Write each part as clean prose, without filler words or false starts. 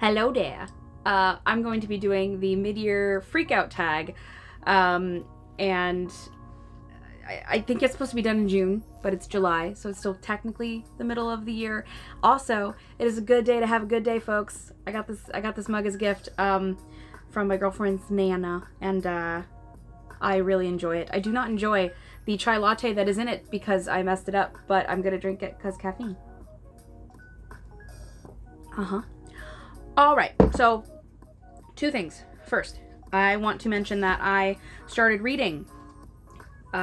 Hello there. I'm going to be doing the mid-year freakout tag, and I think it's supposed to be done in June, but it's July, so it's still technically the middle of the year. Also, it is a good day to have a good day, folks. I got this mug as a gift from my girlfriend's Nana, and I really enjoy it. I do not enjoy the chai latte that is in it because I messed it up, but I'm gonna drink it because caffeine. All right, so 2 things. First, I want to mention that I started reading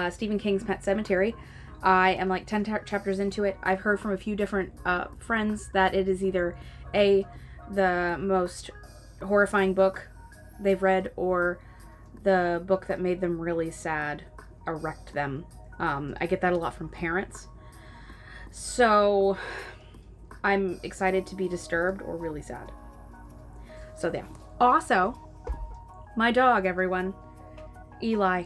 Stephen King's Pet Sematary. I am like 10 chapters into it. I've heard from a few different friends that it is either the most horrifying book they've read, or the book that made them really sad or wrecked them. I get that a lot from parents. So I'm excited to be disturbed or really sad. So there. Also, my dog, everyone, Eli,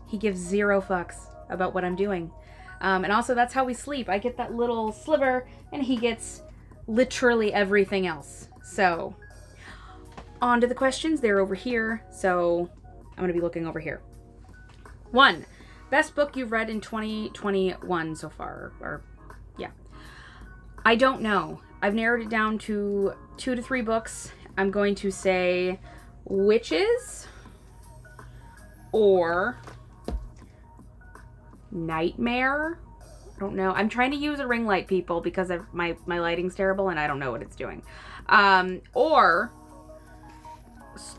he gives 0 fucks about what I'm doing. And also, that's how we sleep. I get that little sliver, and he gets literally everything else. So, on to the questions. They're over here. So, I'm going to be looking over here. 1. Best book you've read in 2021 so far. Yeah. I don't know. I've narrowed it down to 2 to 3 books. I'm going to say Witches or Nightmare. I don't know. I'm trying to use a ring light, people, because my lighting's terrible and I don't know what it's doing. Or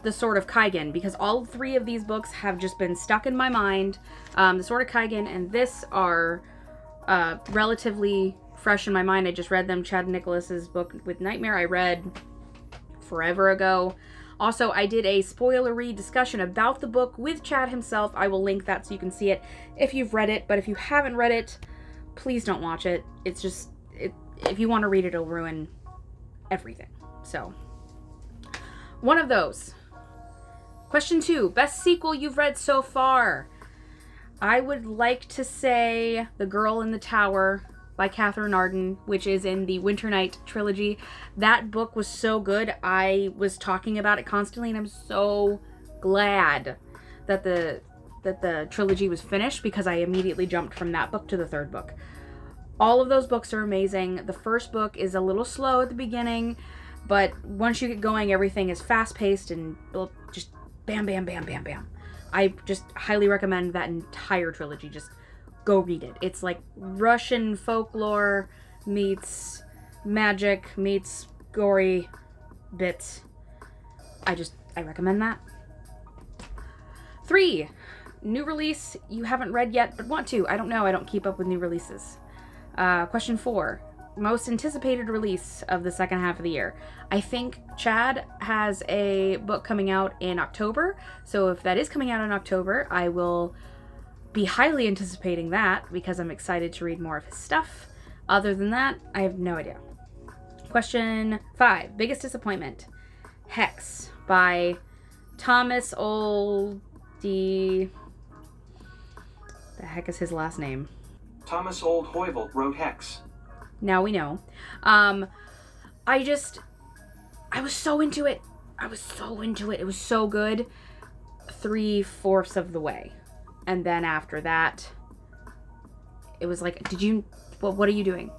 The Sword of Kaigen, because all 3 of these books have just been stuck in my mind. The Sword of Kaigen and this are relatively fresh in my mind. I just read them. Chad Nicholas's book with Nightmare I read forever ago. Also, I did a spoilery discussion about the book with Chad himself. I will link that so you can see it if you've read it. But if you haven't read it, please don't watch it. It's just, if you want to read it, it'll ruin everything. So, one of those. Question 2. Best sequel you've read so far? I would like to say The Girl in the Tower by Catherine Arden, which is in the Winter Night trilogy. That book was so good. I was talking about it constantly, and I'm so glad that the trilogy was finished, because I immediately jumped from that book to the 3rd book. All of those books are amazing. The first book is a little slow at the beginning, but once you get going, everything is fast-paced and just bam, bam, bam, bam, bam. I just highly recommend that entire trilogy. Just go read it. It's like Russian folklore meets magic meets gory bits. I recommend that. 3. New release you haven't read yet but want to. I don't know. I don't keep up with new releases. Question 4. Most anticipated release of the second half of the year. I think Chad has a book coming out in October. So if that is coming out in October, I will be highly anticipating that, because I'm excited to read more of his stuff. Other than that, I have no idea. Question 5. Biggest disappointment. Hex by Thomas Oldie. The heck is his last name? Thomas Oldhoyvel wrote Hex. Now we know. I was so into it. It was so good. 3/4 of the way. And then after that, it was like, what are you doing?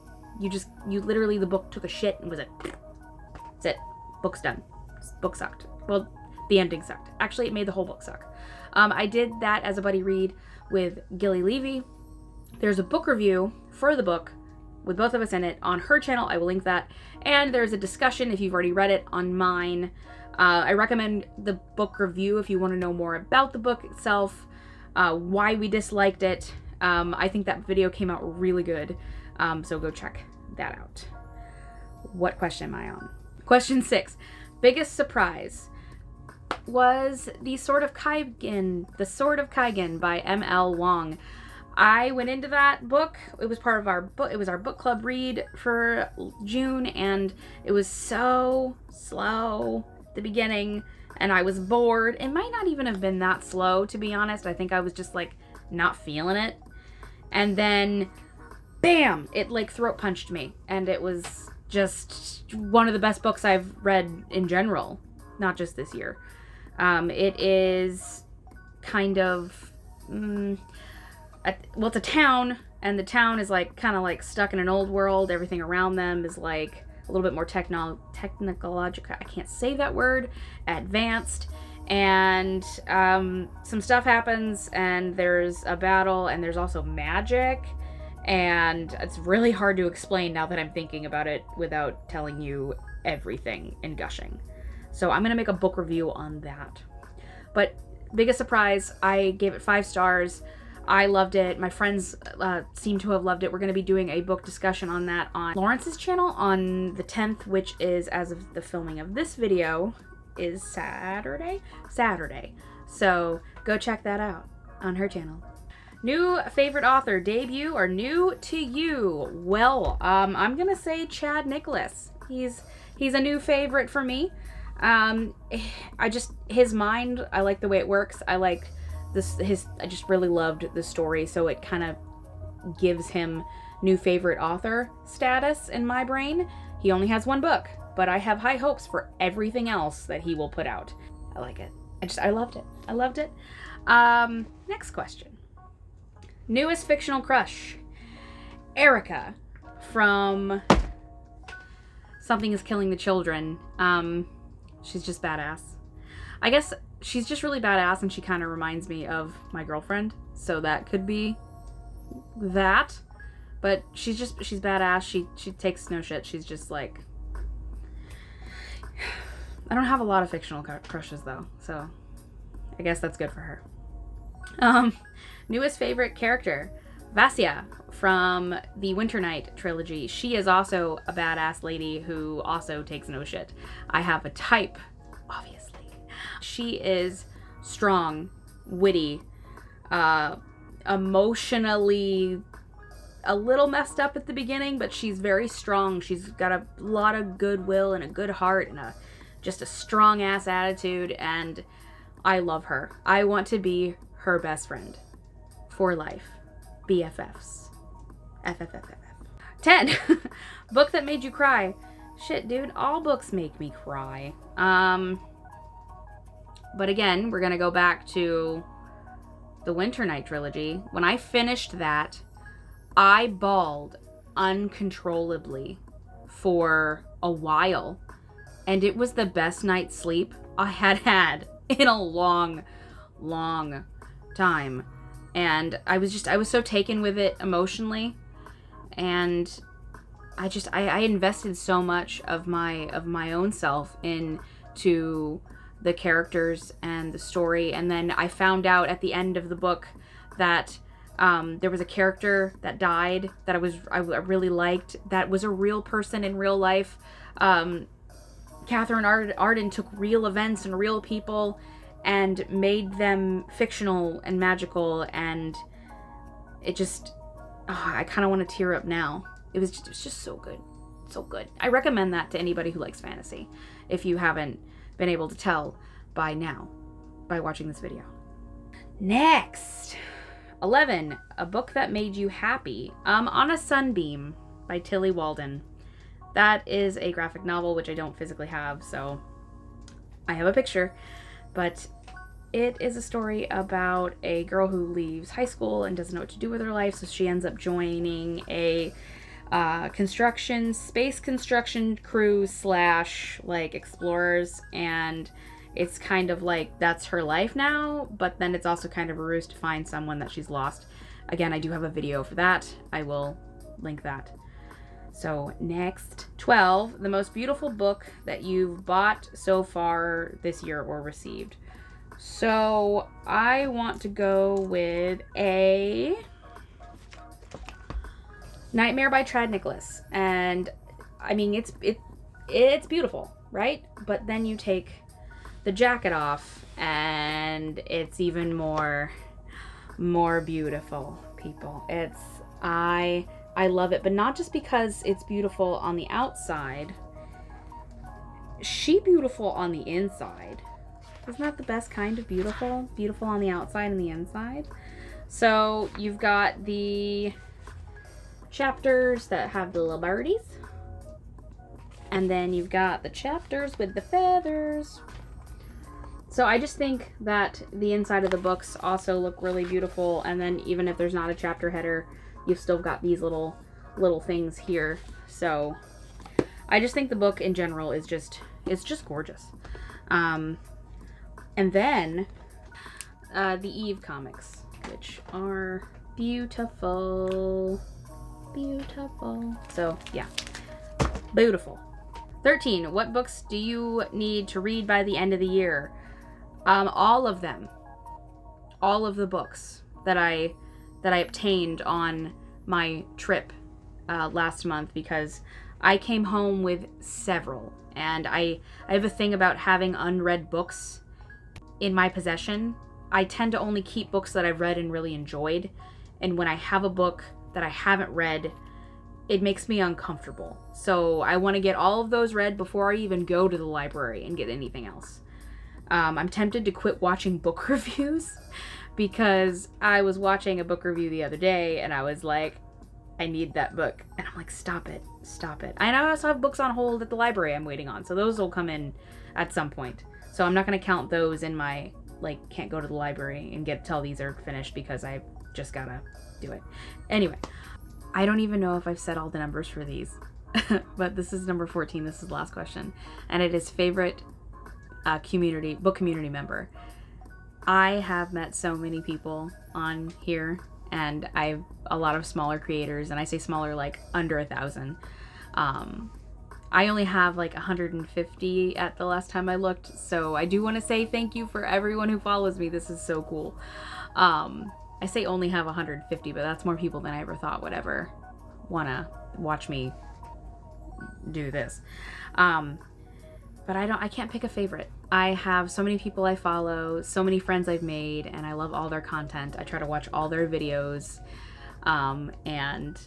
You literally, the book took a shit and was like, that's it. Book's done. Book sucked. Well, the ending sucked. Actually, it made the whole book suck. I did that as a buddy read with Gilly Levy. There's a book review for the book with both of us in it on her channel. I will link that. And there's a discussion, if you've already read it, on mine. I recommend the book review if you want to know more about the book itself, why we disliked it. I think that video came out really good. So go check that out. What question am I on? Question 6. Biggest surprise was The Sword of Kaigen by M.L. Wong. I went into that book. It was part of our book. It was our book club read for June, and it was so slow at the beginning, and I was bored. It might not even have been that slow, to be honest. I think I was just like not feeling it. And then bam, it like throat punched me, and it was just one of the best books I've read in general, not just this year. It is kind of, it's a town, and the town is like kind of like stuck in an old world. Everything around them is like a little bit more technological. I can't say that word. Advanced. And some stuff happens, and there's a battle, and there's also magic, and it's really hard to explain now that I'm thinking about it without telling you everything and gushing. So I'm gonna make a book review on that. But biggest surprise, I gave it 5 stars. I loved it. My friends seem to have loved it. We're going to be doing a book discussion on that on Lawrence's channel on the 10th, which is, as of the filming of this video, is Saturday. So go check that out on her channel. New favorite author, debut or new to you? Well, I'm going to say Chad Nicholas. He's a new favorite for me. His mind, I like the way it works. I like I just really loved the story, so it kind of gives him new favorite author status in my brain. He only has 1 book, but I have high hopes for everything else that he will put out. I like it. I loved it. Next question. Newest fictional crush. Erica from Something is Killing the Children. She's just badass. I guess she's just really badass, and she kind of reminds me of my girlfriend, so that could be that. But she's badass. She takes no shit. She's just like, I don't have a lot of fictional crushes though, so I guess that's good for her. Newest favorite character, Vasya from the Winter Night trilogy. She is also a badass lady who also takes no shit. I have a type, obviously. She is strong, witty, emotionally a little messed up at the beginning, but she's very strong. She's got a lot of goodwill and a good heart and just a strong ass attitude, and I love her. I want to be her best friend for life. BFFs. FFFF. 10. Book that made you cry. Shit, dude, all books make me cry. But again, we're gonna go back to the Winter Night trilogy. When I finished that, I bawled uncontrollably for a while, and it was the best night's sleep I had in a long time. And I was so taken with it emotionally, and I invested so much of my own self into the characters and the story. And then I found out at the end of the book that there was a character that died that I really liked, that was a real person in real life. Catherine Arden took real events and real people and made them fictional and magical, and it just, I kind of want to tear up now. It was just so good. So good. I recommend that to anybody who likes fantasy, if you haven't been able to tell by now, by watching this video. Next, 11, a book that made you happy. On a Sunbeam by Tilly Walden. That is a graphic novel, which I don't physically have, so I have a picture, but it is a story about a girl who leaves high school and doesn't know what to do with her life, so she ends up joining a space construction crew / like explorers, and it's kind of like that's her life now, but then it's also kind of a ruse to find someone that she's lost. Again, I do have a video for that. I will link that. So next, 12, the most beautiful book that you've bought so far this year or received. So I want to go with a Nightmare by Chad Nicholas. And I mean, it's beautiful, right? But then you take the jacket off and it's even more beautiful, people. I love it, but not just because it's beautiful on the outside. She beautiful on the inside. Isn't that the best kind of beautiful? Beautiful on the outside and the inside. So you've got the chapters that have the little birdies. And then you've got the chapters with the feathers. So I just think that the inside of the books also look really beautiful. And then even if there's not a chapter header, you've still got these little things here. So I just think the book in general is it's just gorgeous. And then the Eve comics, which are beautiful. Beautiful. So yeah, beautiful. 13. What books do you need to read by the end of the year? All of them. All of the books that I obtained on my trip last month, because I came home with several, and I have a thing about having unread books in my possession. I tend to only keep books that I've read and really enjoyed, and when I have a book that I haven't read, it makes me uncomfortable. So I want to get all of those read before I even go to the library and get anything else. I'm tempted to quit watching book reviews, because I was watching a book review the other day and I was like, I need that book. And I'm like, stop it. And I also have books on hold at the library I'm waiting on. So those will come in at some point. So I'm not going to count those in my, can't go to the library and get till these are finished, because I just gotta do it. Anyway, I don't even know if I've said all the numbers for these, but this is number 14. This is the last question. And it is favorite book community member. I have met so many people on here, and I've a lot of smaller creators, and I say smaller like under 1,000. I only have 150 at the last time I looked, so I do want to say thank you for everyone who follows me. This is so cool. I say only have 150, but that's more people than I ever thought would ever want to watch me do this. But I can't pick a favorite. I have so many people I follow, so many friends I've made, and I love all their content. I try to watch all their videos, and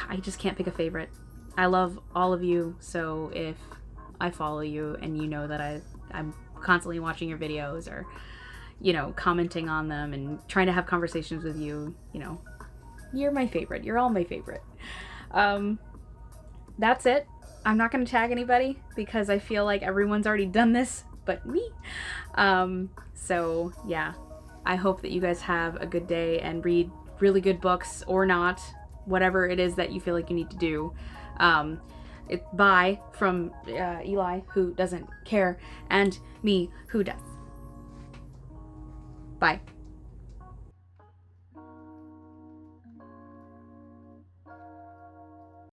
I just can't pick a favorite. I love all of you, so if I follow you and you know that I'm constantly watching your videos, or, commenting on them and trying to have conversations with you, you're my favorite. You're all my favorite. That's it. I'm not going to tag anybody, because I feel like everyone's already done this but me. So yeah, I hope that you guys have a good day and read really good books, or not, whatever it is that you feel like you need to do. It's Bye from Eli, who doesn't care, and me, who does. Bye.